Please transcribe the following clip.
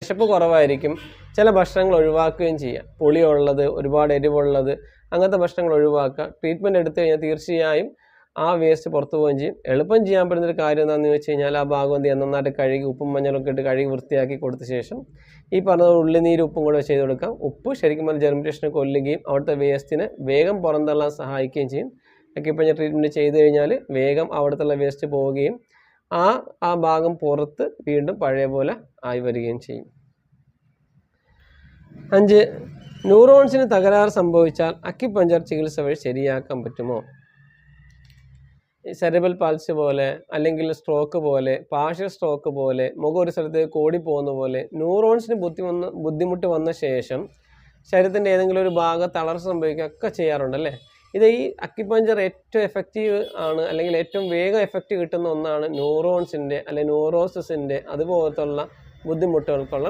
വിശപ്പ് കുറവായിരിക്കും, ചില ഭക്ഷണങ്ങൾ ഒഴിവാക്കുകയും ചെയ്യാം. പുളിയുള്ളത്, ഒരുപാട് എരിവുള്ളത്, അങ്ങനത്തെ ഭക്ഷണങ്ങൾ ഒഴിവാക്കുക. ട്രീറ്റ്മെൻറ്റ് എടുത്തു കഴിഞ്ഞാൽ തീർച്ചയായും ആ വേസ്റ്റ് പുറത്തു പോവുകയും ചെയ്യും. എളുപ്പം ചെയ്യാൻ പറ്റുന്നൊരു കാര്യം എന്താണെന്ന് വെച്ച് കഴിഞ്ഞാൽ ആ ഭാഗം എന്ത് ചെയ്യാം, നന്നായിട്ട് കഴുകി ഉപ്പും മഞ്ഞളൊക്കെ ഇട്ട് കഴുകി വൃത്തിയാക്കി കൊടുത്ത ശേഷം ഈ പറഞ്ഞ ഉള്ളിനീര് ഉപ്പും കൂടെ ചെയ്ത് കൊടുക്കാം. ഉപ്പ് ശരിക്കും പറഞ്ഞാൽ ജെർമിനേഷനെ കൊല്ലുകയും അവിടുത്തെ വേസ്റ്റിനെ വേഗം പുറന്തള്ളാൻ സഹായിക്കുകയും ചെയ്യും. അക്യുപഞ്ചർ ട്രീറ്റ്മെൻറ്റ് ചെയ്ത് കഴിഞ്ഞാൽ വേഗം അവിടുത്തെ വേസ്റ്റ് പോവുകയും ആ ഭാഗം പുറത്ത് വീണ്ടും പഴയ പോലെ ആയി വരികയും ചെയ്യും. 5. ന്യൂറോൺസിന് തകരാറ് സംഭവിച്ചാൽ അക്യുപഞ്ചർ ചികിത്സ വഴി ശരിയാക്കാൻ പറ്റുമോ? സെറിബ്രൽ പാൾസി പോലെ, അല്ലെങ്കിൽ സ്ട്രോക്ക് പോലെ, പാർഷ്യൽ സ്ട്രോക്ക് പോലെ, മുഖം ഒരു സ്ഥലത്തേക്ക് ഓടിപ്പോകുന്ന പോലെ ന്യൂറോൺസിന് ബുദ്ധിമുട്ട് വന്ന ശേഷം ശരീരത്തിൻ്റെ ഏതെങ്കിലും ഒരു ഭാഗം തളർച്ച സംഭവിക്കുകയൊക്കെ ചെയ്യാറുണ്ടല്ലേ. ഇത് ഈ അക്യുപഞ്ചർ ഏറ്റവും എഫക്റ്റീവ് ആണ്, അല്ലെങ്കിൽ ഏറ്റവും വേഗം എഫക്റ്റ് കിട്ടുന്ന ഒന്നാണ് ന്യൂറോൺസിൻ്റെ അല്ലെങ്കിൽ ന്യൂറോസിസിൻ്റെ അതുപോലത്തുള്ള ബുദ്ധിമുട്ടുകൾക്കുള്ള